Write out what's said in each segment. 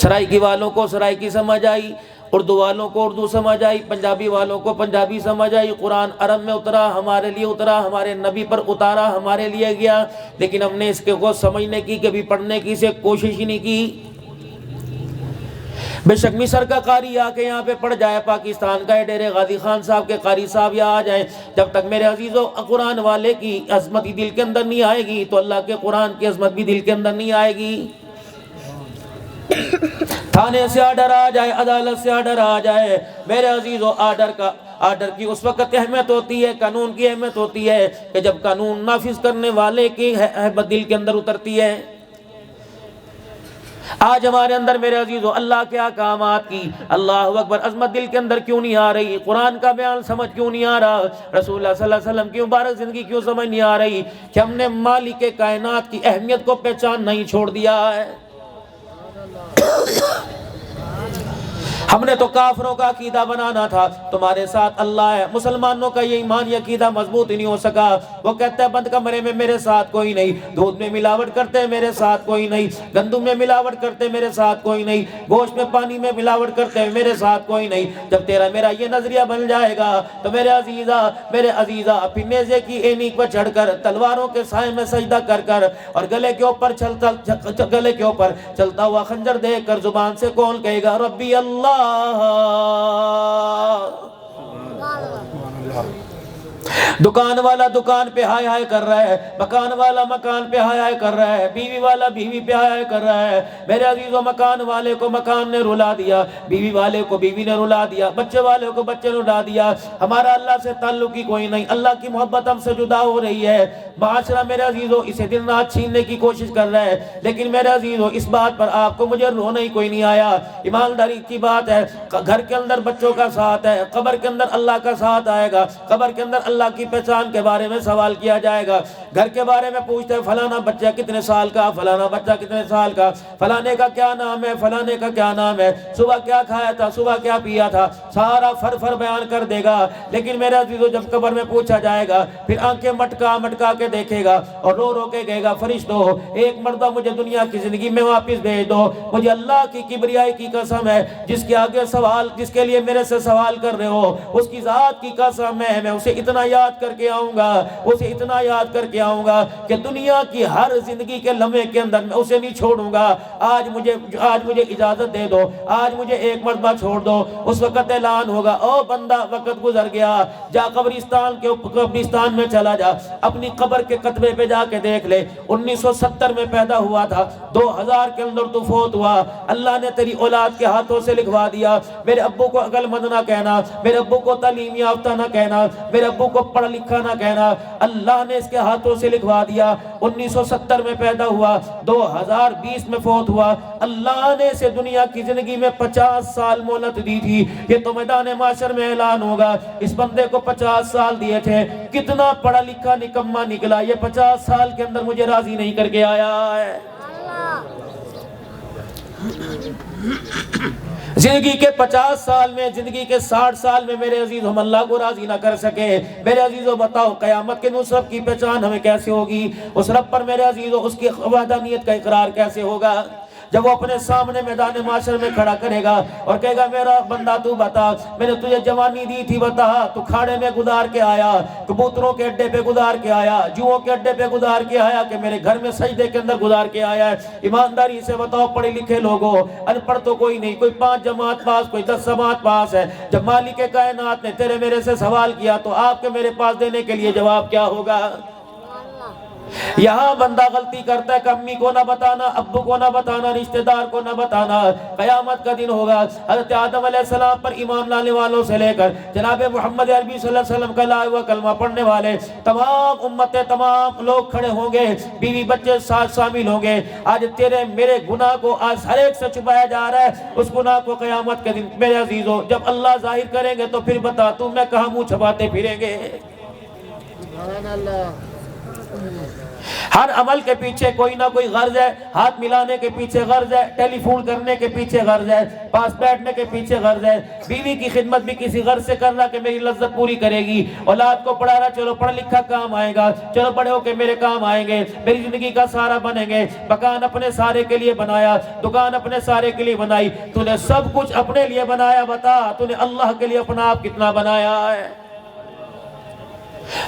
سرائکی والوں کو سرائکی سمجھ آئی، اردو والوں کو اردو سمجھ آئی، پنجابی والوں کو پنجابی سمجھ آئی۔ قرآن عرب میں اترا، ہمارے لیے اترا، ہمارے نبی پر اتارا، ہمارے لیے گیا، لیکن ہم نے اس کو سمجھنے کی، کبھی پڑھنے کی سے کوشش ہی نہیں کی۔ بے شک مصر کا قاری آ کے یہاں پہ پڑھ جائے، پاکستان کا ڈیرے غازی خان صاحب کے قاری صاحب یہاں آ جائیں، جب تک میرے عزیزو قرآن والے کی عظمت ہی دل کے اندر نہیں آئے گی تو اللہ کے قرآن کی عظمت بھی دل کے اندر نہیں آئے گی۔ تھانے سے آرڈر آ جائے، عدالت سے آرڈر آ جائے، میرے عزیزو آرڈر کی اس وقت اہمیت ہوتی ہے، قانون کی اہمیت ہوتی ہے کہ جب قانون نافذ کرنے والے کی احبت دل کے اندر اترتی ہے۔ آج ہمارے اندر میرے عزیزو اللہ کے احکامات کی اللہ اکبر عظمت دل کے اندر کیوں نہیں آ رہی؟ قرآن کا بیان سمجھ کیوں نہیں آ رہا؟ رسول اللہ صلی اللہ علیہ وسلم کی مبارک زندگی کیوں سمجھ نہیں آ رہی؟ کہ ہم نے مالک کائنات کی اہمیت کو پہچان نہیں چھوڑ دیا ہے۔ ہم نے تو کافروں کا عقیدہ بنانا تھا، تمہارے ساتھ اللہ ہے، مسلمانوں کا یہ ایمان، یہ عقیدہ مضبوط ہی نہیں ہو سکا۔ وہ کہتا ہے بند کمرے میں میرے ساتھ کوئی نہیں، دودھ میں ملاوٹ کرتے میرے ساتھ کوئی نہیں، گندم میں ملاوٹ کرتے میرے ساتھ کوئی نہیں، گوشت میں پانی میں ملاوٹ کرتے میرے ساتھ کوئی نہیں۔ جب تیرا میرا یہ نظریہ بن جائے گا تو میرے عزیزہ اپنی نیزے کی اینی پر چڑھ کر، تلواروں کے سائے میں سجدہ کر کر، اور گلے کے اوپر چلتا ہوا خنجر دیکھ کر زبان سے کون کہے گا ربی اللہ؟ دکان والا دکان پہ ہائے ہائے کر رہا ہے، مکان والا مکان پہ ہائے ہائے کر رہا ہے، بیوی والا بیوی پہ ہائے ہائے کر رہا ہے۔ میرے عزیزو مکان والے کو مکان نے رلا دیا، بیوی والے کو بیوی نے رلا دیا، بچے والے کو بچے نے رلا دیا۔ ہمارا اللہ سے تعلق ہی کوئی نہیں، اللہ کی محبت ہم سے جدا ہو رہی ہے۔ معاشرہ میرے عزیزو اسے دن رات چھیننے کی کوشش کر رہا ہے، لیکن میرے عزیزو اس بات پر آپ کو مجھے رونا ہی کوئی نہیں آیا۔ ایمانداری کی بات ہے، گھر کے اندر بچوں کا ساتھ ہے، قبر کے اندر اللہ کا ساتھ آئے گا، قبر کے اندر اللہ کی پہچان کے بارے میں سوال کیا جائے گا۔ گھر کے بارے میں پوچھتے ہیں فلانا بچہ کتنے سال کا، فلانا بچہ کتنے سال کا، فلانے کا کیا نام ہے، فلانے کا کیا نام ہے، صبح کیا کھایا تھا، صبح کیا پیا تھا، سارا فر بیان کر دے گا۔ لیکن میرے عزیزو جب قبر میں پوچھا جائے گا، پھر آنکھیں مٹکا کے دیکھے گا اور رو کے کہے گا فرشتو ایک مرتبہ مجھے دنیا کی زندگی میں واپس بھیج دو، مجھے اللہ کی کبریائی کی قسم ہے جس کے آگے سوال، جس کے لیے میرے سے سوال کر رہے ہو، اس کی ذات کی قسم ہے میں اسے اتنا یاد کر کے آؤں گا، اسے اتنا یاد کر کے آؤں گا کہ دنیا کی ہر زندگی کے لمحے کے اندر میں اسے نہیں چھوڑوں گا۔ آج مجھے اجازت دے دو، آج مجھے ایک مرتبہ چھوڑ دو۔ اس وقت اعلان ہوگا او بندہ وقت گزر گیا، جا قبرستان میں چلا جا، اپنی قبر کے کتبے پہ جا کے دیکھ لے، 1970 میں پیدا ہوا تھا، 2000 کے اندر تو فوت ہوا، اللہ نے تیری اولاد کے ہاتھوں سے لکھوا دیا۔ میرے ابو کو عقل مند نہ کہنا، میرے ابو کو تعلیم یافتہ نہ کہنا، میرے ابو کو پڑھا لکھا نہ کہنا، اللہ نے اس کے ہاتھوں سے لکھوا دیا۔ 1970 میں پیدا ہوا، 2020 میں فوت ہوا، اللہ نے اسے دنیا کی زندگی میں 50 سال مہلت دی تھی۔ یہ تو میدان معاشر میں اعلان ہوگا، اس بندے کو 50 سال دیے تھے، کتنا پڑھا لکھا نکما نکلا، یہ 50 سال کے اندر مجھے راضی نہیں کر کے آیا ہے۔ زندگی کے 50 سال میں، زندگی کے 60 سال میں میرے عزیز ہم اللہ کو راضی نہ کر سکے۔ میرے عزیزو بتاؤ قیامت کے اس رب کی پہچان ہمیں کیسے ہوگی؟ اس رب پر میرے عزیزو اس کی وحدانیت کا اقرار کیسے ہوگا؟ جب وہ اپنے سامنے میدان معاشر میں کھڑا کرے گا اور کہے گا میرا بندہ تو بتا، میں نے تجھے جوانی دی تھی، بتا تو کھاڑے میں گزار کے آیا، کبوتروں کے اڈے پہ گزار کے آیا، جوؤں کے اڈے پہ گزار کے آیا کہ میرے گھر میں سجدے کے اندر گزار کے آیا ہے؟ ایمانداری سے بتاؤ پڑھے لکھے لوگوں، ان پڑھ تو کوئی نہیں، کوئی 5 جماعت پاس، کوئی 10 جماعت پاس ہے۔ جب مالک کائنات نے تیرے میرے سے سوال کیا تو آپ کے میرے پاس دینے کے لیے جواب کیا ہوگا؟ یہاں بندہ غلطی کرتا ہے کہ امی کو نہ بتانا، ابو کو نہ بتانا، رشتہ دار کو نہ بتانا۔ قیامت کا دن ہوگا، حضرت آدم علیہ السلام پر ایمان لانے والوں سے لے کر جناب محمد عربی صلی اللہ علیہ وسلم کا لایا ہوا کلمہ پڑھنے والے تمام امتیں، تمام لوگ کھڑے ہوں گے، بیوی بچے ساتھ شامل ہوں گے۔ آج تیرے میرے گناہ کو آج ہر ایک سے چھپایا جا رہا ہے، اس گناہ کو قیامت کے دن میرے عزیزو جب اللہ ظاہر کریں گے تو پھر بتا تم میں کہاں منہ چھپاتے پھریں گے؟ ہر عمل کے پیچھے کوئی نہ کوئی غرض ہے. ہاتھ ملانے کے پیچھے غرض ہے, ٹیلی فون کرنے کے پیچھے غرض ہے, پاس بیٹھنے کے پیچھے غرض ہے. بیوی کی خدمت بھی کسی غرض سے کر رہا کہ میری لذت پوری کرے گی. اولاد کو پڑھا رہا, چلو پڑھ لکھا کام آئے گا, چلو بڑے ہو کے میرے کام آئیں گے, میری زندگی کا سہارا بنیں گے. مکان اپنے سارے کے لیے بنایا, دکان اپنے سارے کے لیے بنائی. تو نے سب کچھ اپنے لیے بنایا, بتا تو نے اللہ کے لیے اپنا آپ کتنا بنایا ہے؟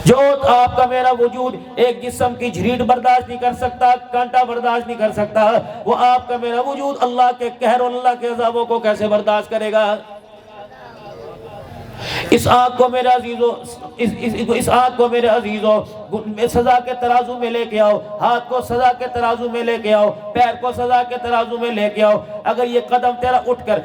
جو آپ کا میرا وجود ایک جسم کی جھریٹ برداشت نہیں کر سکتا, کانٹا برداشت نہیں کر سکتا, وہ آپ کا میرا وجود اللہ کے قہر اور اللہ کے عذابوں کو کیسے برداشت کرے گا؟ اس آنکھ کو میرے عزیزو, اس آنکھ کو میرے عزیزو سزا کے ترازو میں لے کے آؤ, ہاتھ کو سزا کے ترازو میں لے کے آؤ, پیر کو سزا کے ترازو میں لے کے آؤ. اگر یہ قدم تیرا اٹھ کر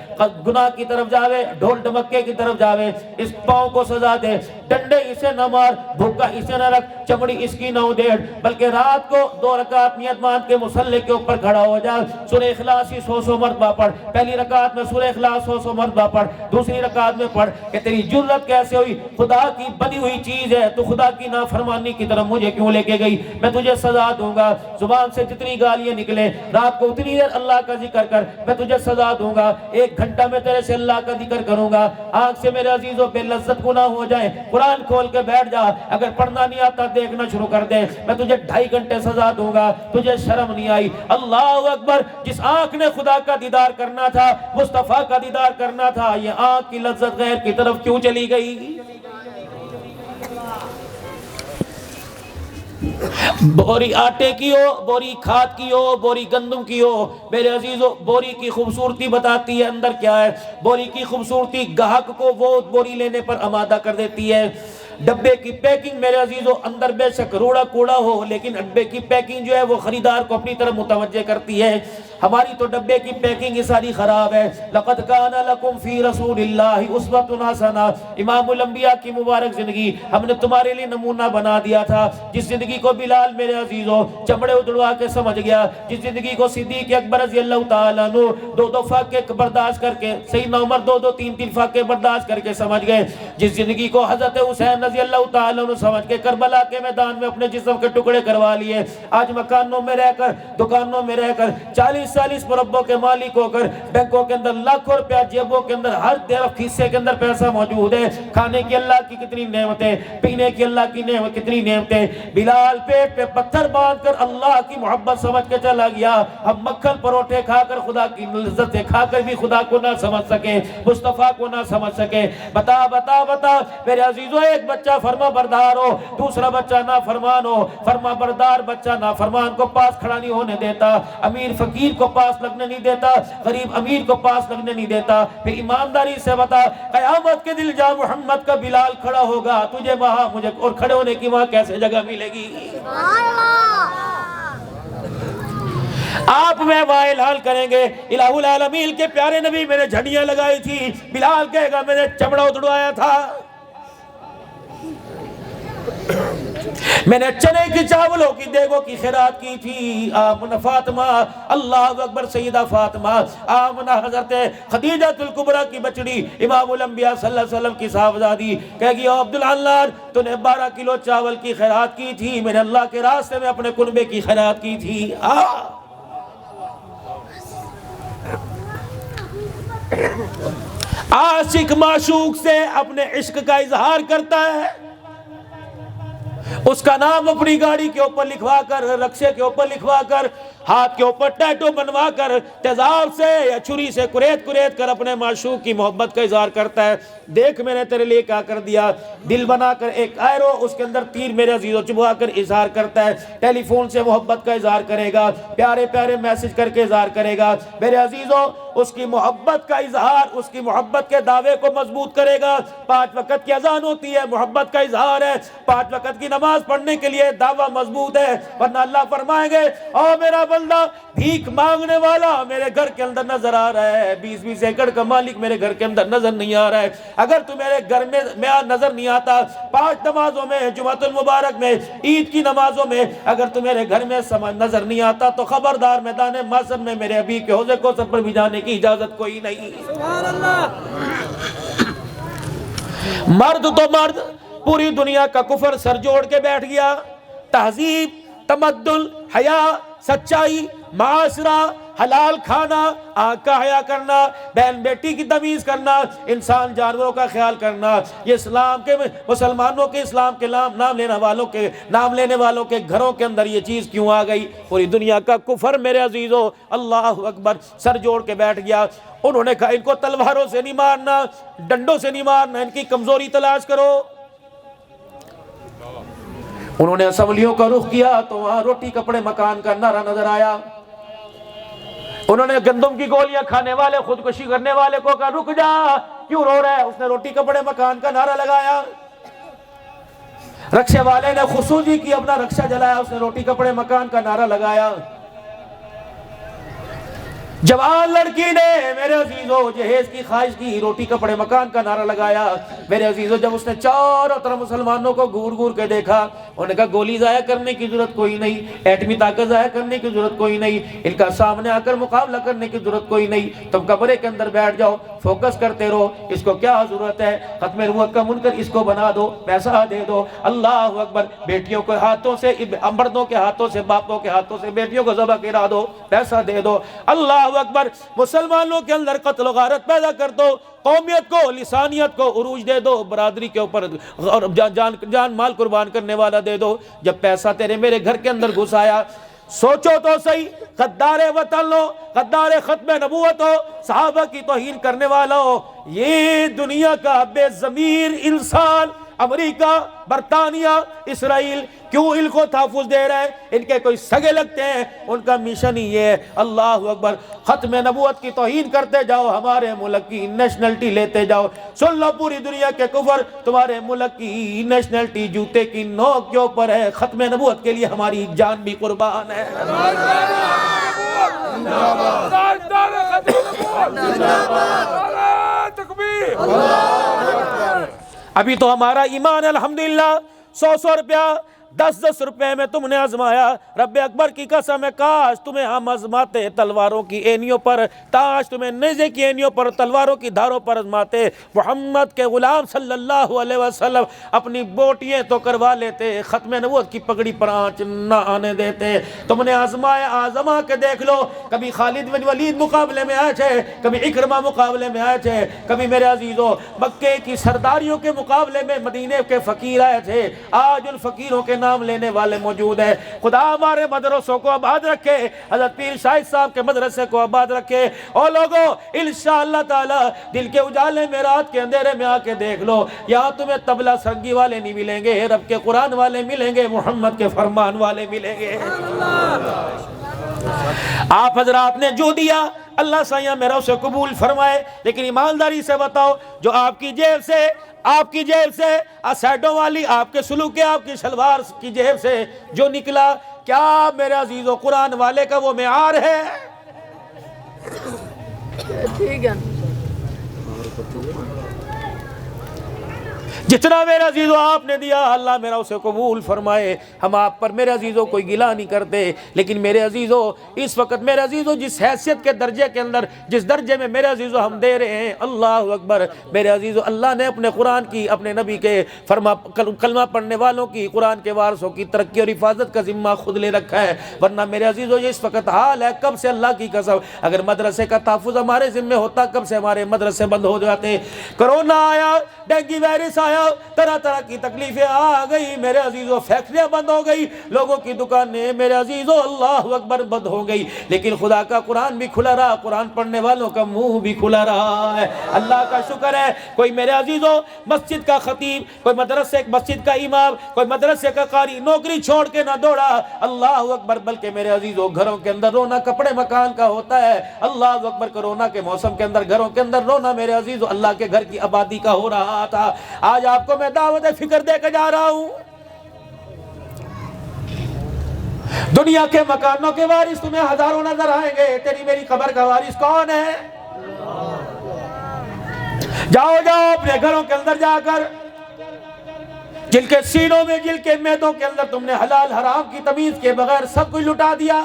گناہ کی طرف جاوے, ڈھول ڈمکے کی طرف جاوے, اس پاؤں کو سزا دے, ڈنڈے اسے نہ مار, بھوکا اسے نہ رکھ, چمڑی اس کی نہ ادھیڑ, بلکہ رات کو 2 رکعت نیت باندھ کے مصلی کے اوپر کھڑا ہو جا. سورہ اخلاص ہی 100 مرتبہ پڑھ. پہلی رکعت میں سورہ اخلاص 100 مرتبہ پڑھ, دوسری رکعت میں پڑھ کہ تیری جرت کیسے ہوئی, خدا کی بنی ہوئی چیز ہے, تو خدا کی نافرمانی کی طرف مجھے کیوں لے کے گئی؟ میں تجھے سزا دوں گا. زبان سے جتنی گالیاں نکلے, رات کو اتنی دیر اللہ کا ذکر کر, میں تجھے سزا دوں گا. 1 گھنٹہ میں تیرے سے اللہ کا ذکر کروں گا. آنکھ سے میرے عزیزوں بے لذت گناہ ہو جائیں, قرآن کھول کے بیٹھ جا, اگر پڑھنا نہیں آتا دیکھنا شروع کر دے, میں تجھے 2.5 گھنٹے سزا دوں گا. تجھے شرم نہیں آئی؟ اللہ اکبر. جس آنکھ نے خدا کا دیدار کرنا تھا, مصطفیٰ کا دیدار کرنا تھا, یہ آنکھ کی لذت غیر کی طرف کیوں چلی گئی؟ بوری آٹے کی ہو, بوری کھاد کی ہو, بوری گندم کی ہو, میرے عزیزو بوری کی خوبصورتی بتاتی ہے اندر کیا ہے. بوری کی خوبصورتی گاہک کو وہ بوری لینے پر آمادہ کر دیتی ہے. ڈبے کی پیکنگ میرے عزیزو اندر بے شک روڑا کوڑا ہو, لیکن ڈبے کی پیکنگ جو ہے وہ خریدار کو اپنی طرف متوجہ کرتی ہے. ہماری تو ڈبے کی پیکنگ ساری خراب ہے. لقد کان لکم فی رسول اللہ اسوۃ حسنہ, امام الانبیاء کی مبارک زندگی ہم نے تمہارے لیے نمونہ بنا دیا تھا. جس زندگی کو بلال میرے عزیزو چمڑے ادڑوا کے سمجھ گیا, جس زندگی کو صدیق اکبر رضی اللہ تعالیٰ عنہ 2 فاقے برداشت کر کے, سیدنا عمر 2-3 فاقے برداشت کر کے سمجھ گئے, جس زندگی کو حضرت حسین رضی اللہ تعالیٰ عنہ سمجھ کے کربلا کے میدان میں اپنے جسم کے ٹکڑے کروا لیے, آج مکانوں میں رہ کر, دکانوں میں رہ کر 40 مربوں کے مالک ہو کر, بینکوں کے اندر لاکھوں روپیہ, جیبوں کے اندر ہر طرف حصے کے اندر پیسہ موجود ہے. کھانے کی اللہ کی کتنی نعمتیں, پینے کی اللہ کی کتنی نعمتیں. بلال پیٹ پہ پتھر باندھ کر اللہ کی محبت سمجھ کے چلا گیا. ہم مکھن پروٹھے کھا کر خدا کی لذتیں کھا کر بھی خدا کو نہ سمجھ سکے, مصطفیٰ کو نہ سمجھ سکے. بتا بتا بتا میرے عزیزو, ایک بچہ فرما بردار ہو, دوسرا بچہ نافرمان ہو. فرما بردار بچہ نافرمان کو پاس کھڑا نہیں ہونے دیتا, امیر فقیر کو پاس لگنے نہیں دیتا, غریب امیر کو پاس لگنے نہیں دیتا. پھر ایمانداری سے بتا, قیامت کے دل جا محمد کا بلال کھڑا ہوگا, تجھے وہاں مجھے اور کھڑے ہونے کی وہاں کیسے جگہ ملے گی؟ آپ میں وہاں اعلان کریں گے, الہ العالمین کے پیارے نبی میں نے جھڑیاں لگائی تھی. بلال کہے گا میں نے چمڑا اتڑوایا تھا, میں نے چنے کی چاولوں کی دیگوں کی خیرات کی تھی. آمنہ فاطمہ, اللہ اکبر, سیدہ فاطمہ, آمنہ حضرت خدیجہ الکبریٰ کی بچڑی, امام الانبیاء صلی اللہ علیہ وسلم کی صاحبزادی, کہے گی او عبدالعلار, تو نے 12 کلو چاول کی خیرات کی تھی, میں نے اللہ کے راستے میں اپنے کنبے کی خیرات کی تھی. عاشق معشوق سے اپنے عشق کا اظہار کرتا ہے, اس کا نام اپنی گاڑی کے اوپر لکھوا کر, رکشے کے اوپر لکھوا کر, ہاتھ کے اوپر ٹیٹو بنوا کر, تیزاب سے یا چھری سے کریت کر اپنے معشوق کی محبت کا اظہار کرتا ہے. دیکھ میں نے تیرے لیے کیا کر دیا, دل بنا کر ایک ایرو, اس کے اندر تیر میرے عزیزوں چبھا کر اظہار کرتا ہے. ٹیلی فون سے محبت کا اظہار کرے گا, پیارے پیارے میسج کر کے اظہار کرے گا. میرے عزیزوں اس کی محبت کا اظہار, اس کی محبت کے دعوے کو مضبوط کرے گا. 5 وقت کی اذان ہوتی ہے, محبت کا اظہار ہے. 5 وقت کی نماز پڑھنے کے لیے دعویٰ مضبوط ہے, ورنہ اللہ فرمائیں گے او میرا بندہ بھیک مانگنے والا میرے گھر کے اندر نظر آ رہا ہے, 20 ایکڑ کا مالک میرے گھر کے اندر نظر نہیں آ رہا ہے. اگر تو میرے گھر میں نظر نہیں آتا, 5 نمازوں میں, جمعۃ المبارک میں, عید کی نمازوں میں, اگر تو میرے گھر میں نظر نہیں آتا, تو خبردار میدان محشر میں میرے ابھی کے حوض کوثر پر بھی جانے کی اجازت کوئی نہیں. سبحان اللہ. مرد تو مرد, پوری دنیا کا کفر سر جوڑ کے بیٹھ گیا, تہذیب تمدن، حیا، سچائی، معاشرہ، حلال کھانا، آنکھ کا حیا کرنا، بہن بیٹی کی تمیز کرنا، انسان جانوروں کا خیال کرنا، یہ اسلام کے مسلمانوں کے اسلام کے نام لینے والوں کے گھروں کے اندر یہ چیز کیوں آ گئی؟ پوری دنیا کا کفر میرے عزیزو اللہ اکبر سر جوڑ کے بیٹھ گیا۔ انہوں نے کہا ان کو تلواروں سے نہیں مارنا، ڈنڈوں سے نہیں مارنا، ان کی کمزوری تلاش کرو۔ انہوں نے اسمبلیوں کا رخ کیا تو وہاں روٹی کپڑے مکان کا نعرہ نظر آیا۔ انہوں نے گندم کی گولیاں کھانے والے، خودکشی کرنے والے کو کہا رک جا، کیوں رو رہا ہے؟ اس نے روٹی کپڑے مکان کا نعرہ لگایا۔ رکشے والے نے خصوصی کی، اپنا رکشہ جلایا، اس نے روٹی کپڑے مکان کا نعرہ لگایا۔ جوان لڑکی نے میرے عزیزو جہیز کی خواہش کی، روٹی کپڑے مکان کا نعرہ لگایا۔ میرے عزیزو جب اس نے چاروں طرف مسلمانوں کو گھور گھور کے دیکھا، انہوں نے کہا گولی ضائع کرنے کی ضرورت کوئی نہیں، ایٹمی طاقت ضائع کرنے کی ضرورت کوئی نہیں، ان کا سامنے آ کر مقابلہ کرنے کی ضرورت کوئی نہیں، تم کمرے کے اندر بیٹھ جاؤ، فوکس کرتے رہو، اس کو کیا ضرورت ہے؟ ختم نبوت کا منکر اس کو بنا دو، پیسہ دے دو۔ اللہ اکبر، بیٹیوں کے ہاتھوں سے، مردوں کے ہاتھوں سے، باپوں کے ہاتھوں سے بیٹیوں کو ذبح کرا دو، پیسہ دے دو۔ اللہ اکبر، مسلمانوں کے اندر قتل و غارت پیدا کر دو، قومیت کو، لسانیت کو عروج دے دو، برادری کے اوپر جان مال قربان کرنے والا دے دو۔ جب پیسہ تیرے میرے گھر کے اندر گھس آیا، سوچو تو صحیح، غدار وطن ہو، غدار ختم نبوت ہو، صحابہ کی توہین کرنے والا ہو، یہ دنیا کا بے ضمیر انسان امریکہ، برطانیہ، اسرائیل کیوں ان کو تحفظ دے رہے ہیں؟ ان کے کوئی سگے لگتے ہیں، ان کا مشن ہی یہ ہے۔ اللہ اکبر، ختم نبوت کی توہین کرتے جاؤ، ہمارے ملک کی نیشنلٹی لیتے جاؤ۔ سن لو پوری دنیا کے کفر، تمہارے ملک کی نیشنلٹی جوتے کی نوک کے اوپر ہے، ختم نبوت کے لیے ہماری جان بھی قربان ہے۔ ابھی تو ہمارا ایمان الحمدللہ 100 روپیہ 10 روپے میں تم نے آزمایا، رب اکبر کی قسم ہے کاش تمہیں ہم آزماتے تلواروں کی اینیوں پر، کاش تمہیں نیزے کی اینیوں پر، تلواروں کی دھاروں پر آزماتے۔ محمد کے غلام صلی اللہ علیہ وسلم اپنی بوٹیاں تو کروا لیتے، ختم نبوت کی پگڑی پر آنچ نہ آنے دیتے۔ تم نے آزمایا، آزما کے دیکھ لو، کبھی خالد بن ولید مقابلے میں آئے تھے، کبھی اکرمہ مقابلے میں آئے تھے، کبھی میرے عزیزو مکے کی سرداریوں کے مقابلے میں مدینے کے فقیر آئے تھے۔ آج ان فقیروں کے نام لینے والے موجود ہیں۔ خدا ہمارے مدرسوں کو آباد رکھے، حضرت پیر شاہد صاحب کے مدرسے کو آباد رکھے۔ اور لوگوں انشاءاللہ تعالی دل کے اجالے میں، رات کے اندھیرے میں آ کے دیکھ لو، یہاں تمہیں طبلہ سرنگی والے نہیں ملیں گے، رب کے قرآن والے ملیں گے، محمد کے فرمان والے ملیں گے۔ آپ حضرات نے جو دیا اللہ سایہ میرا اسے قبول فرمائے، لیکن ایمانداری سے بتاؤ، جو آپ کی جیب سے اسیڈوں والی آپ کے سلوک، آپ کی شلوار کی جیب سے جو نکلا، کیا میرے عزیز و قرآن والے کا وہ معیار ہے؟ ٹھیک ہے، جتنا میرے عزیزو آپ نے دیا اللہ میرا اسے قبول فرمائے۔ ہم آپ پر میرے عزیزو کوئی گلہ نہیں کرتے، لیکن میرے عزیزو اس وقت میرے عزیزو جس حیثیت کے درجے کے اندر، جس درجے میں میرے عزیزو ہم دے رہے ہیں، اللہ اکبر، میرے عزیزو اللہ نے اپنے قرآن کی، اپنے نبی کے کلمہ پڑھنے والوں کی، قرآن کے وارثوں کی ترقی اور حفاظت کا ذمہ خود لے رکھا ہے۔ ورنہ میرے عزیزو یہ اس وقت حال ہے، کب سے اللہ کی قسم اگر مدرسے کا تحفظ ہمارے ذمہ ہوتا، کب سے ہمارے مدرسے بند ہو جاتے۔ کرونا آیا، ڈینگی وائرس آیا، طرح طرح کی تکلیفیں آ گئی، میرے عزیزو فیکٹریاں بند ہو گئی، لوگوں کی دکانیں میرے عزیزو اللہ اکبر بند ہو گئی، لیکن خدا کا قرآن بھی کھلا رہا، قرآن پڑھنے والوں کا منہ بھی کھلا رہا ہے۔ اللہ کا شکر ہے، کوئی میرے عزیزو مسجد کا خطیب، کوئی مدرسے مسجد کا امام، کوئی مدرسے کا قاری نوکری چھوڑ کے نہ دوڑا، اللہ اکبر، بلکہ میرے عزیزو گھروں کے اندر رونا کپڑے مکان کا ہوتا ہے۔ اللہ اکبر، کورونا کے موسم کے اندر گھروں کے اندر رونا میرے عزیزو اللہ کے گھر کی آبادی کا ہو رہا تھا۔ آج آپ کو میں دعوت فکر دے کے جا رہا ہوں، دنیا کے مکانوں کے وارث تمہیں ہزاروں نظر آئیں گے، تیری میری قبر کا وارث کون ہے؟ جاؤ اپنے گھروں کے اندر جا کر، جن کے سینوں میں، جن کے میدوں کے اندر تم نے حلال حرام کی تمیز کے بغیر سب کچھ لٹا دیا،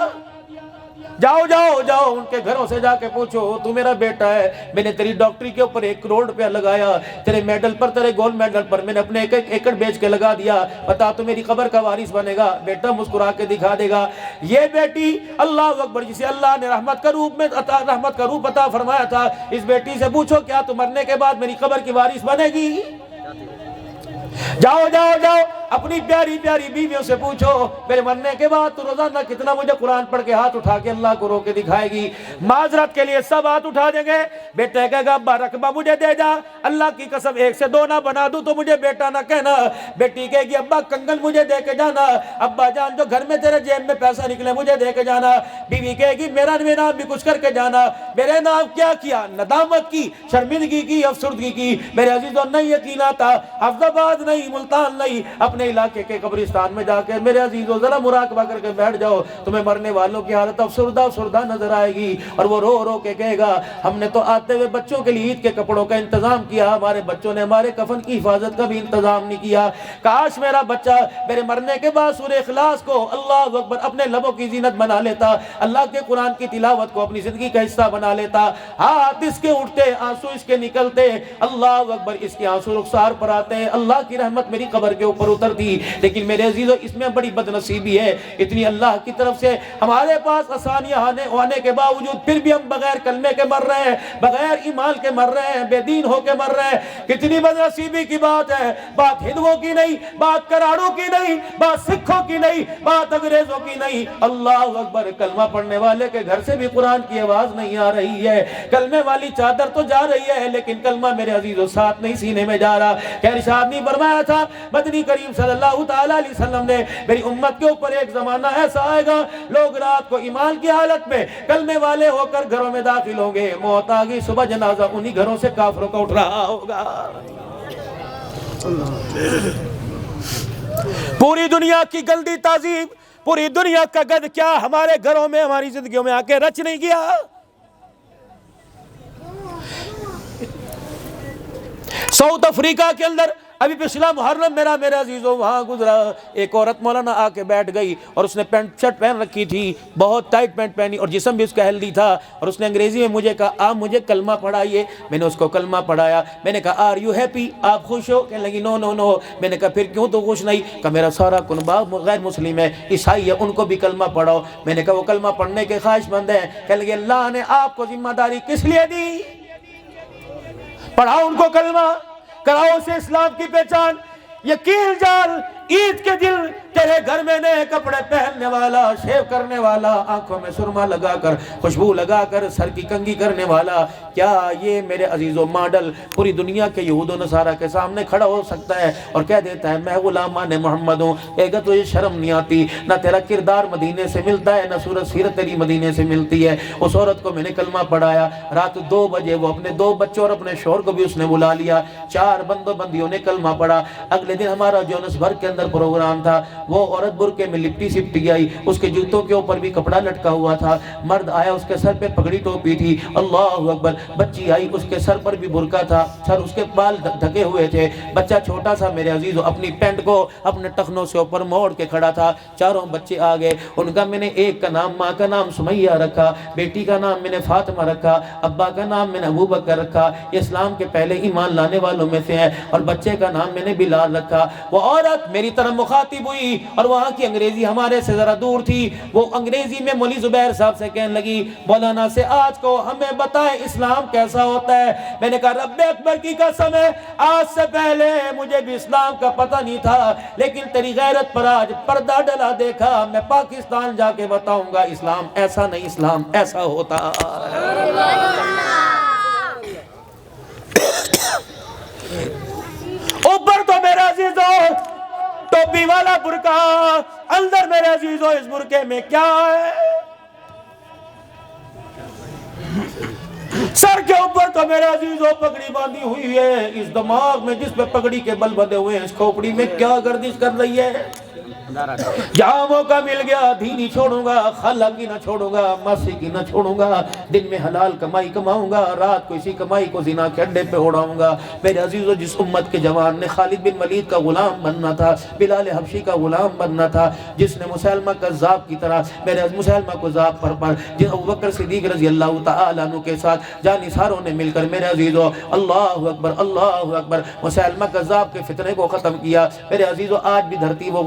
جاؤ جاؤ جاؤ ان کے گھروں سے جا کے پوچھو تو میرا بیٹا ہے, میں نے تیری ڈاکٹری کے اوپر 1 کروڑ روپیہ لگایا, تیرے میڈل پر, تیرے گولڈ میڈل پر میں نے اپنے 1 ایکڑ بیچ کے لگا دیا, بتا تو میری قبر کا وارث بنے گا؟ بیٹا مسکرا کے دکھا دے گا. یہ بیٹی اللہ اکبر جسے اللہ نے رحمت کا روپ عطا فرمایا تھا, اس بیٹی سے پوچھو کیا تو مرنے کے بعد میری قبر کی وارث بنے گی؟ جاؤ جاؤ جاؤ اپنی پیاری پیاری بیویوں سے پوچھو میرے مرنے کے بعد تو روزانہ کتنا مجھے قرآن پڑھ کے ہاتھ اٹھا کے اللہ کو رو کے دکھائے گی؟ معذرت کے لیے سب ہاتھ اٹھا دیں گے. بیٹا کہے گا ابا رقبہ مجھے دے جا, اللہ کی قسم 1 سے 2 نہ بنا دوں تو مجھے بیٹا نہ کہنا. بیٹی کہے گی ابا کنگن مجھے دے کے جانا, ابا جان جو گھر میں تیرے جیب میں پیسہ نکلے مجھے دے کے جانا. بیوی کہے گی میرا نام بھی کچھ کر کے جانا. میرے نام کیا کیا؟ ندامت کی, شرمندگی کی, افسردگی کی. میرے عزیزوں نہیں یقین آتا, حفظ آباد نہیں, ملتان نہیں, اپنے علاقے کے قبرستان میں جا کے میرے عزیزوں ذرا مراقبہ کر کے بیٹھ جاؤ, تمہیں مرنے والوں کی حالت افسردہ نظر آئے گی. اور وہ رو رو کے کہے گا ہم نے تو آتے ہوئے بچوں کے لیے عید کے کپڑوں کا انتظام کیا, ہمارے بچوں نے ہمارے کفن کی حفاظت کا بھی انتظام نہیں کیا. کاش میرا بچہ میرے مرنے کے بعد سورہ اخلاص کو اللہ اکبر اپنے لبوں کی زینت بنا لیتا, اللہ کے قرآن کی تلاوت کو اپنی زندگی کا حصہ بنا لیتا. ہاتھ اس کے اٹھتے, آنسو اس کے نکلتے, اللہ اکبر اس کے آنسو رخسار پر آتے, اللہ کی رحمت میری قبر کے اوپر اترتی. لیکن میرے عزیزوں اس میں بڑی بدنصیبی ہے, اتنی اللہ کی طرف سے ہمارے پاس آسانیاں ہونے کے باوجود پھر بھی ہم بغیر کلمے کے مر رہے ہیں, بغیر ایمان کے مر رہے ہیں, بے دین ہو کے مر رہے ہیں. کتنی بدنصیبی کی بات ہے. بات ہندوؤں کی نہیں, بات کراڑوں کی نہیں, بات سکھوں کی نہیں, بات انگریزوں کی نہیں. اللہ اکبر کلمہ پڑھنے والے کے گھر سے بھی قرآن کی آواز نہیں آ رہی ہے. کلمے والی چادر تو جا رہی ہے لیکن کلمہ میرے عزیزوں ساتھ نہیں سینے میں جا رہا. کہ ارشاد نہیں فرمایا تھا مدنی کریم صلی اللہ تعالی علیہ وسلم نے میری امت کے اوپر ایک زمانہ ایسا آئے گا لوگ رات کو ایمان کی حالت میں کلمے والے ہو کر گھروں میں داخل ہوں گے, موت آ گئی صبح جنازہ انہی گھروں سے کافروں کا اٹھ رہا ہوگا. پوری دنیا کی گندی تہذیب, پوری دنیا کا گند کیا ہمارے گھروں میں ہماری زندگیوں میں آ کے رچ نہیں گیا؟ ساؤتھ افریقہ کے اندر ابھی پچھلا محرم میرے عزیزوں وہاں گزرا, ایک عورت مولانا آ کے بیٹھ گئی اور اس نے پینٹ شرٹ پہن رکھی تھی, بہت ٹائٹ پینٹ پہنی اور جسم بھی اس کا ہیلدی تھا, اور اس نے انگریزی میں مجھے کہا آپ مجھے کلمہ پڑھائیے. میں نے اس کو کلمہ پڑھایا. میں نے کہا آر یو ہیپی, آپ خوش ہو؟ کہنے لگی نو نو نو. میں نے کہا پھر کیوں تو خوش نہیں؟ کہ میرا سارا کنبہ غیر مسلم ہے, عیسائی ہے, ان کو بھی کلمہ پڑھاؤ. میں نے کہا وہ کلمہ پڑھنے کے خواہش مند ہیں. کہنے لگی اللہ نے آپ کو ذمہ داری کس لیے دی؟ پڑھاؤ ان کو کلمہ, کراؤ سے اسلام کی پہچان. یقین جان عید کے دن تیرے گھر میں نئے کپڑے پہننے والا, شیو کرنے والا, آنکھوں میں سرما لگا کر, خوشبو لگا کر, سر کی کنگھی کرنے والا, کیا یہ میرے عزیزوں ماڈل پوری دنیا کے یہود و نصارہ کے سامنے کھڑا ہو سکتا ہے اور کہہ دیتا ہے میں غلامان محمد ہوں؟ اے گا تو یہ شرم نہیں آتی؟ نہ تیرا کردار مدینے سے ملتا ہے, نہ صورت سیرت تیری مدینے سے ملتی ہے. اس عورت کو میں نے کلمہ پڑھایا. رات 2 بجے وہ اپنے 2 بچوں اور اپنے شوہر کو بھی اس نے بلا لیا. 4 بندوں بندیوں نے کلمہ پڑھا. اگلے دن ہمارا جونس بھر کے اندر پروگرام تھا. وہ عورت برقعے میں لپٹی سپٹی آئی, اس کے جوتوں کے اوپر بھی کپڑا لٹکا ہوا تھا. مرد آیا, اس کے سر پہ پگڑی ٹوپی تھی. اللہ اکبر. بچی آئی, اس کے سر پر بھی برقع تھا, سر اس کے بال ڈھکے ہوئے تھے. بچہ چھوٹا سا میرے عزیزو اپنی پینٹ کو اپنے ٹخنوں سے اوپر موڑ کے کھڑا تھا. چاروں بچے آ گئے. ان کا میں نے ایک کا نام, ماں کا نام سمیہ رکھا, بیٹی کا نام میں نے فاطمہ رکھا, ابا کا نام میں نے ابو بکر رکھا, یہ اسلام کے پہلے ایمان لانے والوں میں سے ہیں, اور بچے کا نام میں نے بلال رکھا. وہ عورت میری طرف مخاطب ہوئی اور وہاں کی انگریزی ہمارے سے ذرا دور تھی. وہ انگریزی میں مولوی زبیر صاحب سے کہنے لگی مولانا سے آج کو ہمیں بتائیں اسلام کیسا ہوتا ہے. میں نے کہا رب اکبر کی قسم ہے آج سے پہلے مجھے بھی اسلام کا پتہ نہیں تھا, لیکن تیری غیرت پر آج پردہ ڈلا دیکھا. میں پاکستان جا کے بتاؤں گا اسلام ایسا نہیں, اسلام ایسا ہوتا. اوپر تو میرے عزیزوں ٹوپی والا برقع, اندر میرے عزیزوں اس برقعے میں کیا ہے؟ سر کے اوپر تو میرے عزیزوں پگڑی باندھی ہوئی ہے. اس دماغ میں جس پہ پگڑی کے بل بندھے ہوئے ہیں, اس کھوپڑی میں کیا گردش کر رہی ہے؟ جہاں موقع مل گیا دین ہی چھوڑوں گا، خالہ کی نہ چھوڑوں گا، ماسی کی نہ چھوڑوں گا، دن میں حلال کمائی کماؤں گا، رات کو اسی کمائی کو زنا کے اڈے پہ اڑاؤں گا۔ میرے عزیزو، جس امت کے جوان نے خالد بن ولید کا غلام بننا تھا، بلال حبشی کا غلام بننا تھا، جس نے مسلمہ کذاب کی طرح میرے مسلمہ کذاب پر جن ابوبکر صدیق رضی اللہ تعالیٰ عنہ کے ساتھ جانثاروں نے مل کر میرے عزیزو اللہ اکبر اللہ اکبر مسلمہ کذاب کے فتنے کو ختم کیا۔ میرے عزیزو، آج بھی دھرتی وہ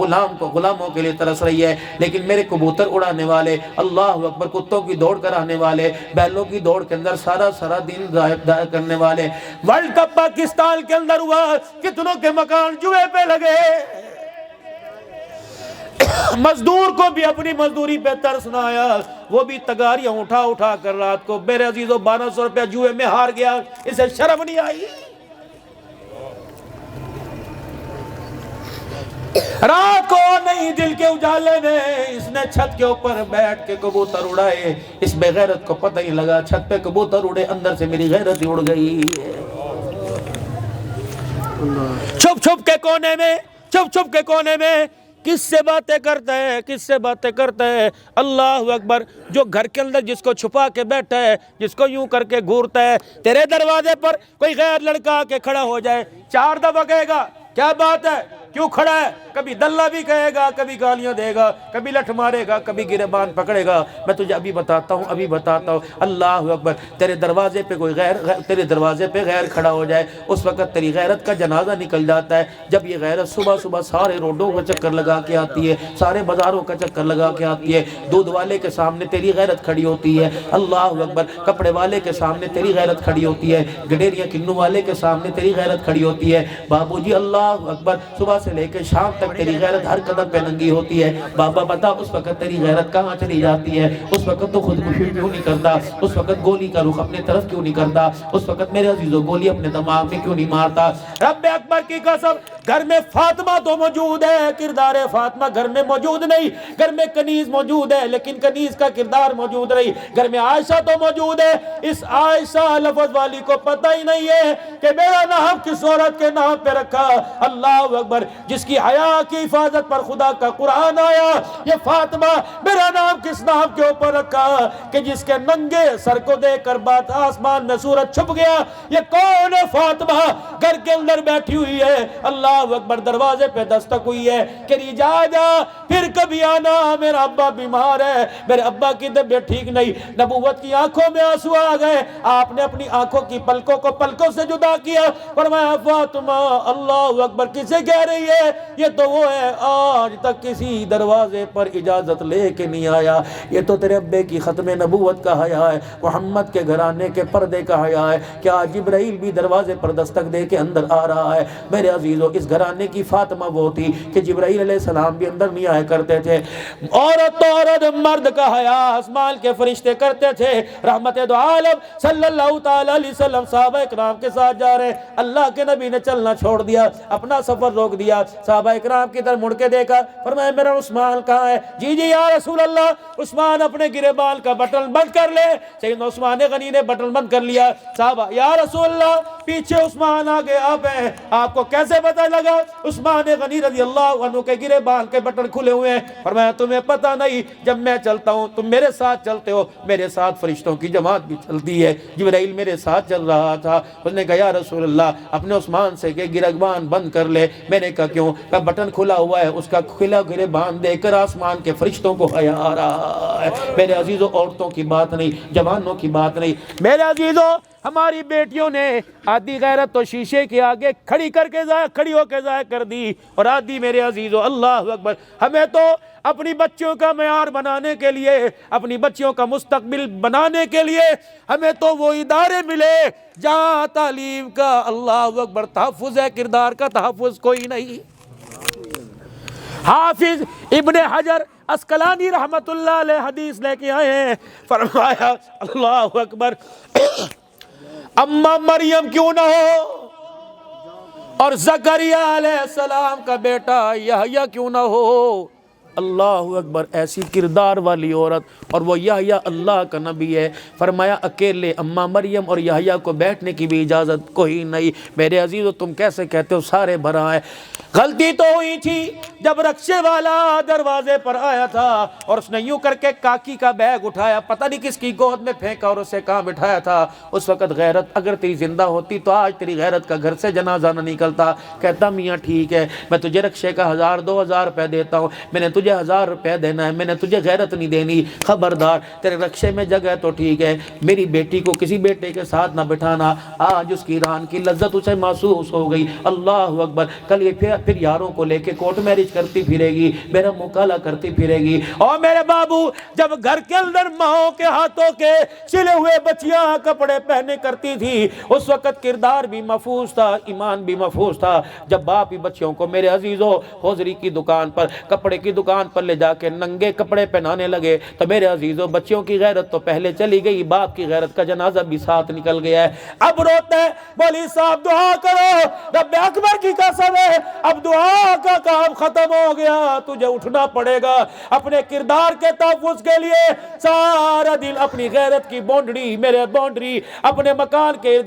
غلاموں کے لیے ترس رہی ہے، لیکن میرے کبوتر اڑانے والے، اللہ اکبر کتوں کی دوڑ کرانے والے، بیلوں کی دوڑ کے اندر سارا دن ضائع کرنے والے، ورلڈ کپ پاکستان کے اندر ہوا، کتنوں کے مکان جوئے پہ لگے، مزدور کو بھی اپنی مزدوری پہ ترس نہ آیا، وہ بھی تگاریاں اٹھا کر رات کو میرے عزیزو 1200 روپیہ جوئے میں ہار گیا، اسے شرم نہیں آئی؟ رات کو نہیں دل کے اجالے میں اس نے چھت کے اوپر بیٹھ کے کبوتر اڑائے، اس بے غیرت کو پتہ ہی لگا چھت پہ کبوتر اڑے، اندر سے میری غیرت ہی اڑ گئی۔ چھپ چھپ کے کونے میں کس سے باتیں کرتا ہے اللہ اکبر، جو گھر کے اندر جس کو چھپا کے بیٹھا ہے، جس کو یوں کر کے گھورتا ہے، تیرے دروازے پر کوئی غیر لڑکا آ کے کھڑا ہو جائے، 4 دفعہ کہے گا کیا بات ہے، کیوں کھڑا ہے، کبھی دلہ بھی کہے گا، کبھی گالیاں دے گا، کبھی لٹھ مارے گا، کبھی گریبان پکڑے گا۔ میں تجھے ابھی بتاتا ہوں اللہ اکبر، تیرے دروازے پہ غیر کھڑا ہو جائے، اس وقت تیری غیرت کا جنازہ نکل جاتا ہے۔ جب یہ غیرت صبح سارے روڈوں کا چکر لگا کے آتی ہے، سارے بازاروں کا چکر لگا کے آتی ہے، دودھ والے کے سامنے تیری غیرت کھڑی ہوتی ہے، اللہ اکبر، کپڑے والے کے سامنے تیری غیرت کھڑی ہوتی ہے، گڈیریاں کنو والے کے سامنے تیری غیرت کھڑی ہوتی ہے، بابو جی اللہ اکبر، صبح سے لے کے شام تک تیری غیرت ہر قدم پہ ننگی ہوتی ہے۔ بابا بتا اس وقت تیری غیرت کہاں چلی جاتی ہے؟ اس وقت تو خودکشی کیوں نہیں کرتا؟ اس وقت گولی کا رخ اپنے طرف کیوں نہیں کرتا؟ اس وقت میرے عزیزو گولی اپنے دماغ میں کیوں نہیں مارتا؟ رب اکبر کی قسم، گھر میں فاطمہ تو موجود ہے، کردار فاطمہ گھر میں موجود نہیں، گھر میں کنیز موجود ہے لیکن کنیز کا کردار موجود نہیں، گھر میں عائشہ تو موجود ہے، اس عائشہ لفظ والی کو پتہ ہی نہیں ہے کہ میرا نام کس عورت کے نام پہ رکھا۔ اللہ اکبر، جس کی حیا کی حفاظت پر خدا کا قرآن آیا، یہ فاطمہ میرا نام کس نام کے اوپر رکھا کہ جس کے ننگے سر کو دیکھ کر بات آسمان میں سورج چھپ گیا۔ یہ کون ہے؟ فاطمہ گھر کے اندر بیٹھی ہوئی ہے، اللہ اکبر، دروازے پہ دستک ہوئی ہے کہ جا پھر کبھی آنا، میرا ابا بیمار ہے، میرے ابا کی طبیعت ٹھیک نہیں۔ نبوت کی آنکھوں میں آنسو آ گئے، آپ نے اپنی آنکھوں کی پلکوں کو پلکوں سے جدا کیا، فرمایا فاطمہ اللہ اکبر کسے کہہ رہی ہے؟ یہ تو وہ ہے آج تک کسی دروازے پر اجازت لے کے نہیں آیا، یہ تو تیرے ابے کی ختم نبوت کا حیا ہے، محمد کے گھرانے کے پردے کا حیا ہے کہ آج جبرائیل بھی دروازے پر دستک دے کے اندر آ رہا ہے۔ میرے عزیزو، اس گھرانے کی فاطمہ وہ تھی کہ جبرائیل علیہ السلام بھی اندر نہیں آیا کرتے تھے، عورت تو عورت، مرد کا حیا آسمان کے فرشتے کرتے تھے۔ رحمت دو عالم صلی اللہ تعالی علیہ وسلم صحابہ اکرام کے ساتھ جا رہے، اللہ کے نبی نے چلنا چھوڑ دیا، اپنا سفر روک دیا، صحابہ اکرام کی طرف مڑ کے دیکھا، فرمایا میرا عثمان کہاں ہے؟ جی یا رسول اللہ، عثمان اپنے گریبان کا بٹن بند کر لے۔ سیدنا عثمان غنی نے بٹن بند کر لیا۔ صحابہ یا رسول اللہ، پیچھے عثمان آگے آپ ہیں، آپ کو کیسے پتہ لگا؟ عثمان غنی رضی اللہ عنہ کے گریبان کے بٹن کھلے ہوئے ہیں۔ فرمایا تمہیں پتہ نہیں، جب میں چلتا ہوں تم میرے ساتھ چلتے ہو، میرے ساتھ فرشتوں کی جماعت بھی چلتی ہے، جبرائیل میرے ساتھ چل رہا تھا۔ اس نے کہا یا رسول اللہ، اپنے عثمان سے کہ گریبان بند کر لے۔ میں نے کہا کیوں؟ کہ بٹن کھلا ہوا ہے، اس کا کھلا گریبان دیکھ کر آسمان کے فرشتوں کو حیا آ رہا ہے۔ میرے عزیزو، عورتوں کی بات نہیں، جوانوں کی بات نہیں، میرے عزیزو، ہماری بیٹیوں نے آدھی غیرت تو شیشے کے آگے کھڑی ہو کے ضائع کر دی، اور آدھی میرے عزیزو اللہ اکبر، ہمیں تو اپنی بچیوں کا معیار بنانے کے لیے، اپنی بچیوں کا مستقبل بنانے کے لیے ہمیں تو وہ ادارے ملے جہاں تعلیم کا اللہ اکبر تحفظ ہے، کردار کا تحفظ کوئی نہیں۔ حافظ ابن حجر عسقلانی رحمت اللہ علیہ حدیث لے کے آئے ہیں، فرمایا اللہ اکبر، اما مریم کیوں نہ ہو اور زکریا علیہ السلام کا بیٹا یحییٰ کیوں نہ ہو، اللہ اکبر، ایسی کردار والی عورت، اور وہ یحییٰ اللہ کا نبی ہے۔ فرمایا اکیلے اماں مریم اور یحییٰ کو بیٹھنے کی بھی اجازت کوئی نہیں۔ میرے عزیزو تم کیسے کہتے ہو سارے بھرا ہے؟ غلطی تو ہوئی تھی جب رکشے والا دروازے پر آیا تھا اور اس نے یوں کر کے کاکی کا بیگ اٹھایا، پتہ نہیں کس کی گود میں پھینکا اور اسے کہاں بٹھایا تھا۔ اس وقت غیرت اگر تیری زندہ ہوتی تو آج تیری غیرت کا گھر سے جنازہ نہ نکلتا۔ کہتا میاں ٹھیک ہے، میں تجھے رکشے کا 1000 2000 روپے دیتا ہوں، میں نے تجھے 1000 روپے دینا ہے، میں نے تجھے غیرت نہیں دینی، خبردار تیرے رکشے میں جگہ تو ٹھیک ہے، میری بیٹی کو کسی بیٹے کے ساتھ نہ بٹھانا۔ آج اس کی ران کی لذت اسے محسوس ہو گئی۔ اللہ اکبر، کل یہ پھر یاروں کو لے کے کورٹ میرج کرتی پھرے گی، میرا مکالا کرتی پھرے گی۔ اور میرے بابو جب گھر کے اندر ماں کے ہاتھوں کے سلے ہوئے بچیاں کپڑے پہنے کرتی تھی، اس وقت کردار بھی محفوظ تھا، ایمان بھی محفوظ تھا۔ جب باپ ہی بچیوں کو میرے عزیزوں ہوزری کی دکان پر، کپڑے کی دکان پر لے جا کے ننگے کپڑے پہنانے لگے تو میرے عزیزوں بچیوں کی غیرت تو پہلے چلی گئی، باپ کی غیرت کا جنازہ بھی ساتھ نکل گیا ہے۔ اب روتے مولوی صاحب دعا کرو، رب اکبر کی قسم ہے اب دعا کا کام ختم ہو گیا، تجھے اٹھنا پڑے گا اپنے کردار کے تحفظ کے لیے۔ سارا دن اپنی غیرت کی باؤنڈری، میرے باؤنڈری اپنے مکان کے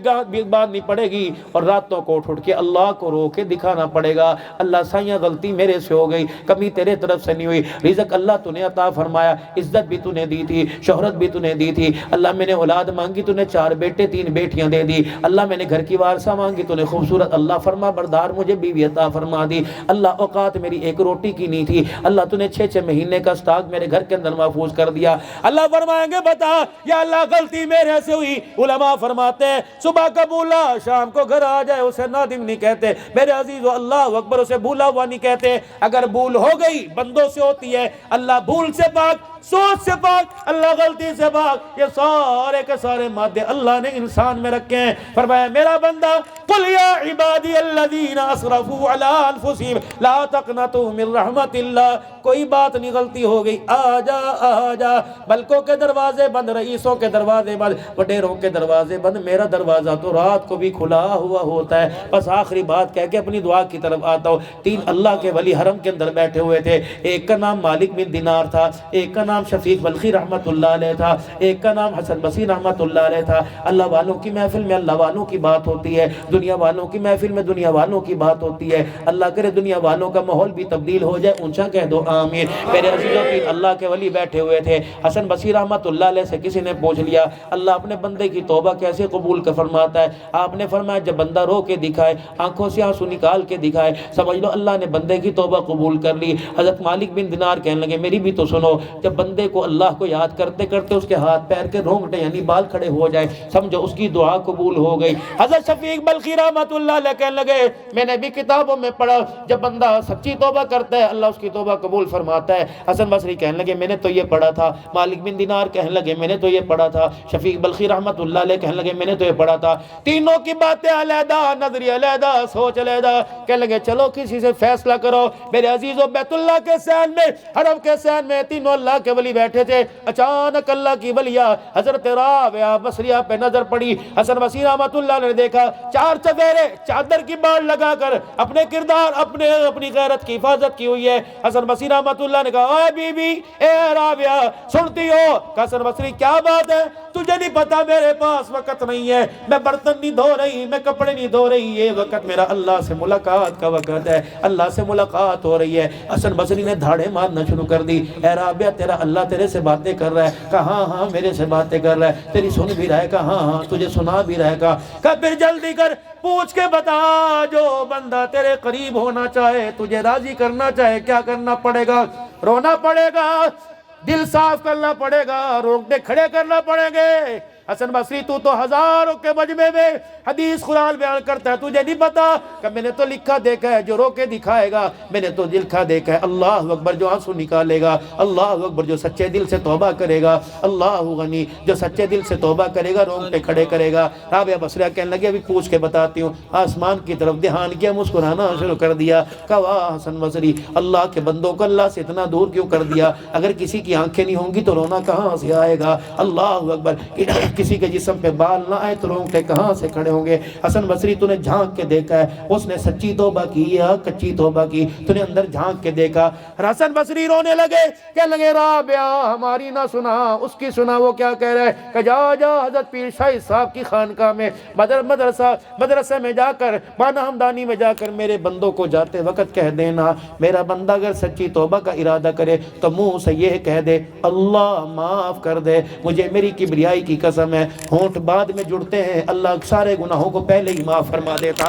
باندھنی پڑے گی، اور راتوں کو اٹھ کے اللہ کو رو کے دکھانا پڑے گا، اللہ سائیں غلطی میرے سے ہو گئی، کمی تیرے طرف سے نہیں ہوئی، رزق اللہ تو نے عطا فرمایا، عزت بھی تو نے دی تھی، شہرت بھی تو نے دی تھی، اللہ میں نے اولاد مانگی تو نے 4 بیٹے 3 بیٹیاں دے دی، اللہ میں نے گھر کی وارثہ مانگی تو نے خوبصورت، اللہ فرما بردار مجھے بیوی عطا فرما دی، اللہ اوقات میری ایک روٹی کی نہیں تھی، اللہ تو نے 6 مہینے کا سٹاک میرے گھر کے اندر محفوظ کر دیا۔ اللہ فرمائیں گے بتا یا اللہ غلطی میرے سے ہوئی، علماء فرماتے ہیں صبح کا بھولا شام کو گھر آ جائے اسے نادم نہیں کہتے، میرے عزیزو اللہ اکبر اسے بھولا ہوا نہیں کہتے۔ اگر بھول ہو گئی بندوں سے ہوتی ہے، اللہ بھول سے پاک، سوچ سے پاک، اللہ غلطی سے پاک، یہ سارے کے سارے مادے اللہ نے انسان میں رکھے ہیں۔ فرمایا میرا بندہ قل یا عبادی الذین اسرفوا علی انفسہم لا تقنطوا من رحمت اللہ، کوئی بات نہیں غلطی ہو گئی، آ جا آ جا، ملکوں کے دروازے بند، رئیسوں کے دروازے بند، وڈیروں کے دروازے بند، میرا دروازہ تو رات کو بھی کھلا ہوا ہوتا ہے۔ بس آخری بات کہہ کے اپنی دعا کی طرف آتا ہوں۔ 3 اللہ کے ولی حرم کے اندر بیٹھے ہوئے تھے، ایک کا نام مالک بن دینار تھا، ایک کا نام شفیق بلخی رحمت اللہ علیہ تھا، ایک کا نام حسن بصری رحمت اللہ علیہ تھا۔ اللہ والوں کی محفل میں اللہ والوں کی بات ہوتی ہے، دنیا والوں کی محفل میں دنیا والوں کی بات ہوتی ہے۔ اللہ کرے دنیا والوں کا ماحول بھی تبدیل ہو جائے، اونچا کہہ دو آمین۔ میرے عزیزوں 3 اللہ کے ولی بیٹھے ہوئے تھے، حسن بصری رحمت اللہ علیہ سے کسی نے پوچھ لیا اللہ اپنے بندے کی توبہ کیسے قبول کر فرماتا ہے؟ آپ نے فرمایا جب بندہ رو کے دکھائے، آنکھوں سے آنسو نکال کے دکھائے، سمجھ لو اللہ نے بندے کی توبہ قبول کر لی۔ حضرت مالک بن دینار کہنے لگے میری بھی تو سنو، جب بندے کو اللہ کو یاد کرتے کرتے اس کے ہاتھ پیر کے رونگٹے یعنی بال کھڑے ہو جائے، سمجھو اس کی دعا قبول ہو گئی۔ حضرت شفیق بلخی رحمت اللہ علیہ کہنے لگے میں نے بھی کتابوں میں پڑھا جب بندہ سچی توبہ کرتا ہے اللہ اس کی توبہ قبول فرماتا ہے۔ حسن بصری کہنے لگے میں نے تو یہ پڑھا تھا، مالک بن دینار کہنے لگے میں نے تو یہ پڑھا تھا، شفیق بلخی رحمت اللہ علیہ کہنے لگے میں نے تو یہ پڑھا تھا۔ تینوں کی باتیں علیحدہ، نظریہ علیحدہ، سوچ علیحدہ، کہنے لگے چلو کسی سے فیصلہ کرو۔ میرے عزیزو بیت اللہ کے سین میں، حرم کے سین میں 3 اللہ کے ولی بیٹھے تھے، اچانک اللہ کی ولیہ حضرت رابعہ بصریہ پہ نظر پڑی۔ حسن بصری رحمت اللہ نے دیکھا 4 چفیرے چادر کی باڑ لگا کر اپنے کردار اپنی غیرت کی حفاظت کی ہوئی ہے۔ حسن بصری رحمت اللہ نے کہا اے بی بی، اے رابعہ سنتی ہو؟ کہا حسن بصری کیا بات ہے؟ تجھے نہیں پتا میرے پاس وقت نہیں ہے، میں برتن نہیں دھو رہی، میں کپڑے نہیں دھو رہی، یہ وقت میرا اللہ سے ملاقات کا وقت ہے، اللہ سے ملاقات ہو رہی ہے۔ حسن بصری نے دھاڑے مارنا شروع کر دی، اے رابعہ تیرا اللہ تیرے سے باتیں کر رہا ہے؟ کہا ہاں ہاں میرے سے باتیں کر رہا ہے، تیری سن بھی رہا ہے؟ کہا ہاں ہاں تجھے سنا بھی رہا ہے؟ کہا پھر جلدی کر پوچھ کے بتا، جو بندہ تیرے قریب ہونا چاہے، تجھے راضی کرنا چاہے، کیا کرنا پڑے گا؟ رونا پڑے گا، دل صاف کرنا پڑے گا، روکنے کھڑے کرنا پڑیں گے۔ حسن بصری تو ہزاروں کے مجمع میں حدیث قرآن بیان کرتا ہے، تجھے نہیں پتا کہ میں نے تو لکھا دیکھا ہے جو رو کے دکھائے گا، میں نے تو لکھا دیکھا ہے اللہ اکبر جو آنسو نکالے گا، اللہ اکبر جو سچے دل سے توبہ کرے گا، اللہ غنی جو سچے دل سے توبہ کرے گا، رونگٹے کھڑے کرے گا۔ رابعہ بصریہ کہنے لگے ابھی پوچھ کے بتاتی ہوں۔ آسمان کی طرف دھیان کیا، مسکرانا شروع کر دیا، کہا واہ حسن بصری اللہ کے بندوں کو اللہ سے اتنا دور کیوں کر دیا؟ اگر کسی کی آنکھیں نہیں ہوں گی تو رونا کہاں سے آئے گا؟ اللہ اکبر کسی کے جسم پہ بال نہ آئے تو رونگٹے کہاں سے کھڑے ہوں گے؟ حسن بصری تو نے جھانک کے دیکھا ہے، اس نے سچی توبہ کی یا کچی توبہ کی؟ تو نے اندر جھانک کے دیکھا۔ حسن بصری رونے لگے، کہنے لگے رابعہ ہماری نہ سنا، اس کی سنا۔ وہ کیا کہہ رہا ہے کہ جا حضرت پیر شاہی صاحب کی خانقاہ میں مدرسے میں جا کر، بانا ہمدانی میں جا کر میرے بندوں کو جاتے وقت کہہ دینا، میرا بندہ اگر سچی توبہ کا ارادہ کرے تو منہ سے یہ کہہ دے اللہ معاف کر دے، مجھے میری کبریائی کی قسم ہے، ہونٹ بعد میں جڑتے ہیں، اللہ سارے گناہوں کو پہلے ہی معاف فرما دیتا۔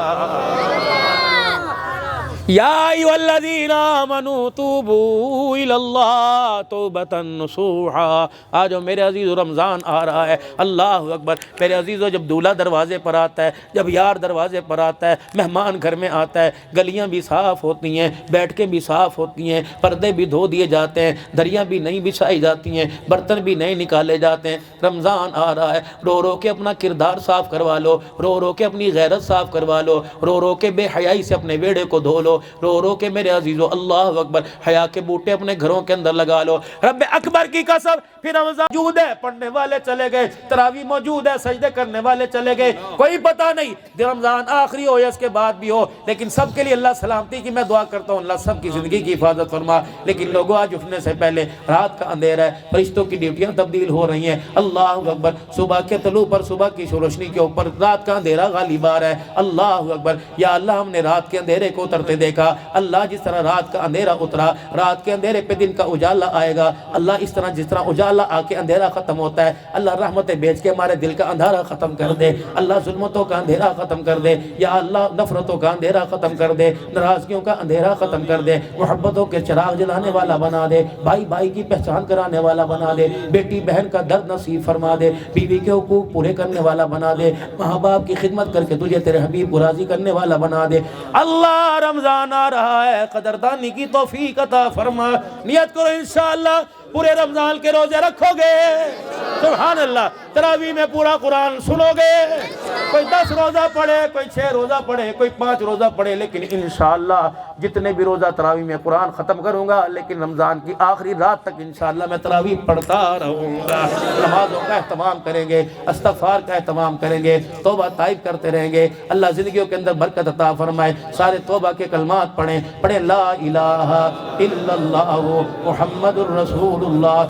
یا ایھا الذین آمنوا توبوا الی اللہ توبۃ نصوحا۔ آج میرے عزیزو رمضان آ رہا ہے، اللہ اکبر میرے عزیزو، جب دولہا دروازے پر آتا ہے، جب یار دروازے پر آتا ہے، مہمان گھر میں آتا ہے، گلیاں بھی صاف ہوتی ہیں، بیٹھ کے بھی صاف ہوتی ہیں، پردے بھی دھو دیے جاتے ہیں، دریاں بھی نئی بچھائی جاتی ہیں، برتن بھی نئے نکالے جاتے ہیں۔ رمضان آ رہا ہے، رو رو کے اپنا کردار صاف کروا لو، رو رو کے اپنی غیرت صاف کروا لو، رو رو کے بے حیائی سے اپنے بیڑے کو دھو لو، رو رو کے میرے عزیزو اللہ اکبر حیا کے بوٹے اپنے گھروں کے اندر لگا لو۔ رب اکبر کی قسم، پھر رمضان موجود ہے، پڑھنے والے چلے گئے، تراویح موجود ہے، سجدے کرنے والے چلے گئے، کوئی پتہ نہیں رمضان آخری ہو یا اس کے بعد بھی ہو، لیکن سب کے لیے اللہ سلامتی کی میں دعا کرتا ہوں، اللہ سب کی زندگی کی حفاظت فرما۔ لیکن لوگوں آج اٹھنے سے پہلے رات کا اندھیرا ہے، فرشتوں کی ڈیوٹیاں تبدیل ہو رہی ہیں، اللہ اکبر صبح کے طلوع پر، صبح کی روشنی کے اوپر رات کا اندھیرا غالب آ رہا ہے، اللہ اکبر۔ یا اللہ ہم نے رات کے اندھیرے کو اترتے دیکھا، اللہ جس طرح رات کا اندھیرا اترا، رات کے اندھیرے پہ دن کا اجالا آئے گا، اللہ اس طرح جس طرح اجالا آ کے اندھیرا ختم ہوتا ہے، اللہ رحمتیں بھیج کے ہمارے دل کا اندھیرا ختم کر دے، اللہ ظلمتوں کا اندھیرا ختم کر دے، یا اللہ نفرتوں کا اندھیرا ختم کر دے، ناراضگیوں کا اندھیرا ختم کر دے، محبتوں کے چراغ جلانے والا بنا دے، بھائی بھائی کی پہچان کرانے والا بنا دے، بیٹی بہن کا درد نصیب فرما دے، بیوی کے حقوق پورے کرنے والا بنا دے، ماں باپ کی خدمت کر کے تجھے تیرے حبیب کو راضی کرنے والا بنا دے۔ اللہ رمضان آ رہا ہے، قدردانی کی توفیق عطا فرما۔ نیت کرو انشاءاللہ پورے رمضان کے روزے رکھو گے، سبحان اللہ، تراویح میں پورا قرآن سنو گے، کوئی 10 روزہ پڑھے، کوئی 6 روزہ پڑھے، کوئی 5 روزہ پڑھے، لیکن انشاءاللہ جتنے بھی روزہ تراویح میں قرآن ختم کروں گا، لیکن رمضان کی آخری رات تک انشاءاللہ میں تراویح پڑھتا رہوں گا۔ نمازوں کا اہتمام کریں گے، استغفار کا اہتمام کریں گے، توبہ طائب کرتے رہیں گے، اللہ زندگیوں کے اندر برکت عطا فرمائے۔ سارے توبہ کے کلمات پڑھیں لا الہ الا اللہ محمد الرسول اللہ۔